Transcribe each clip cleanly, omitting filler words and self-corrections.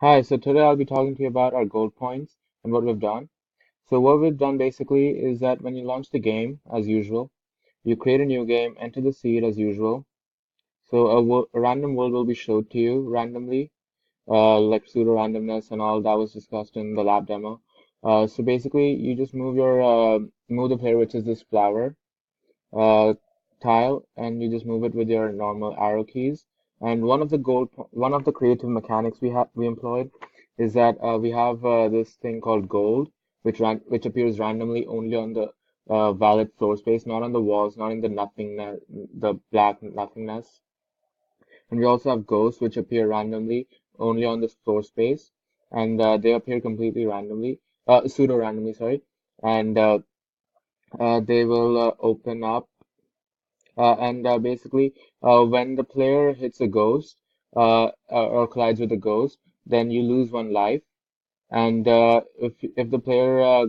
Hi, so today I'll be talking to you about our gold points and what we've done. So what we've done basically is that when you launch the game, as usual, you create a new game, enter the seed as usual. So a random world will be showed to you randomly, like pseudo randomness and all that was discussed in the lab demo. So basically, you just move the player, which is this flower, uh, tile, and you just move it with your normal arrow keys. And one of the creative mechanics we employed is that we have this thing called gold, which appears randomly only on the valid floor space, not on the walls, not in the nothingness, the black nothingness. And we also have ghosts, which appear randomly only on the floor space, and they appear completely randomly, pseudo randomly, sorry, and they will open up and basically, when the player hits a ghost or collides with a ghost, then you lose one life. And if the player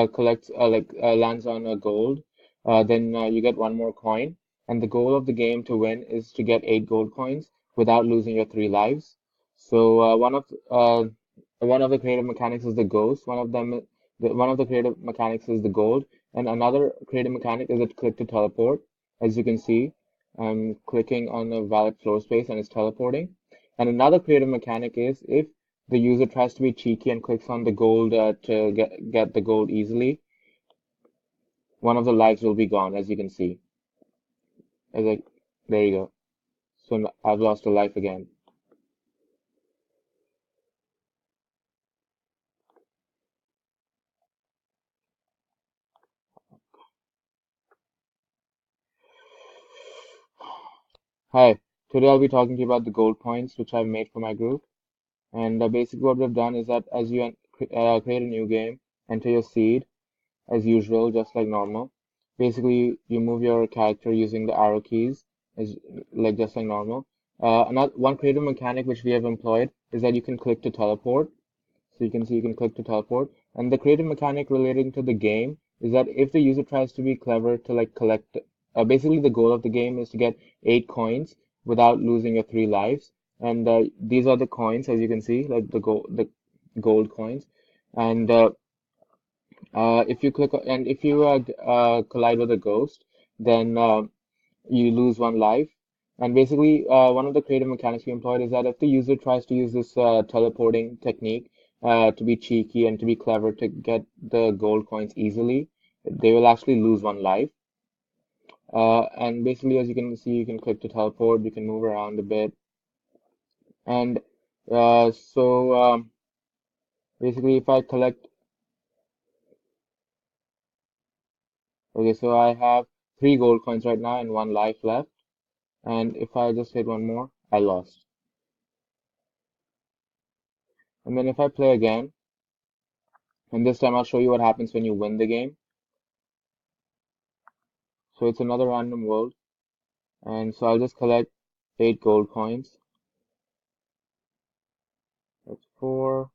collects lands on a gold, then you get one more coin. And the goal of the game to win is to get 8 gold coins without losing your 3 lives. So one of the creative mechanics is the ghost. One of the creative mechanics is the gold, and another creative mechanic is a click to teleport. As you can see, I'm clicking on a valid floor space and it's teleporting. And another creative mechanic is if the user tries to be cheeky and clicks on the gold to get the gold easily, one of the lives will be gone, as you can see. As I, there you go. So I've lost a life again. Hi, today I'll be talking to you about the gold points which I've made for my group. And basically what we've done is that as you create a new game, enter your seed as usual, just like normal. Basically, you move your character using the arrow keys, as like just like normal. Another one creative mechanic which we have employed is that you can click to teleport. So you can see you can click to teleport. And the creative mechanic relating to the game is that if the user tries to be clever to like collect, basically the goal of the game is to get 8 coins without losing your 3 lives. And these are the coins, as you can see, like the gold coins. And if you collide with a ghost, then you lose one life. And basically, one of the creative mechanics we employed is that if the user tries to use this teleporting technique to be cheeky and to be clever to get the gold coins easily, they will actually lose one life. And basically, as you can see, you can click to teleport, you can move around a bit. And basically, if I collect, okay, so I have 3 gold coins right now and one life left. And if I just hit one more, I lost. And then if I play again, and this time I'll show you what happens when you win the game. So it's another random world, and so I'll just collect 8 gold coins. That's 4,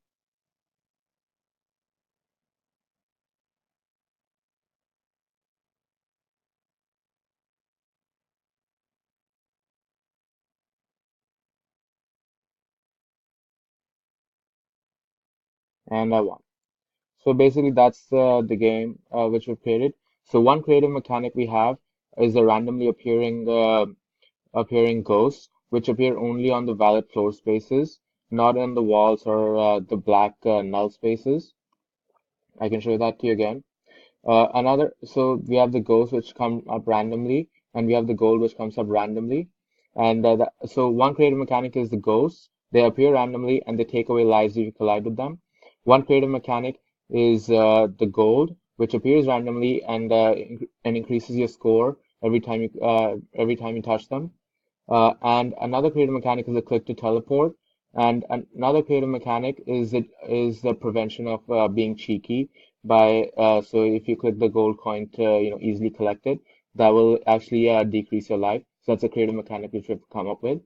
and I won. So basically that's the game which we've created. So one creative mechanic we have is the randomly appearing ghosts, which appear only on the valid floor spaces, not on the walls or the black null spaces. I can show that to you again. So we have the ghosts which come up randomly, and we have the gold which comes up randomly. And so one creative mechanic is the ghosts. They appear randomly and they take away lives if you collide with them. One creative mechanic is the gold, which appears randomly and increases your score every time you touch them. And another creative mechanic is a click to teleport. And another creative mechanic is the prevention of being cheeky by so if you click the gold coin to easily collect it, that will actually decrease your life. So that's a creative mechanic which we've come up with.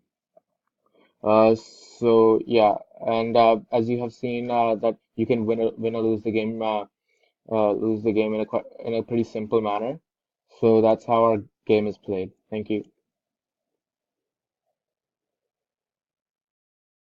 So yeah, and as you have seen that you can win or lose the game in a pretty simple manner. So that's how our game is played. Thank you.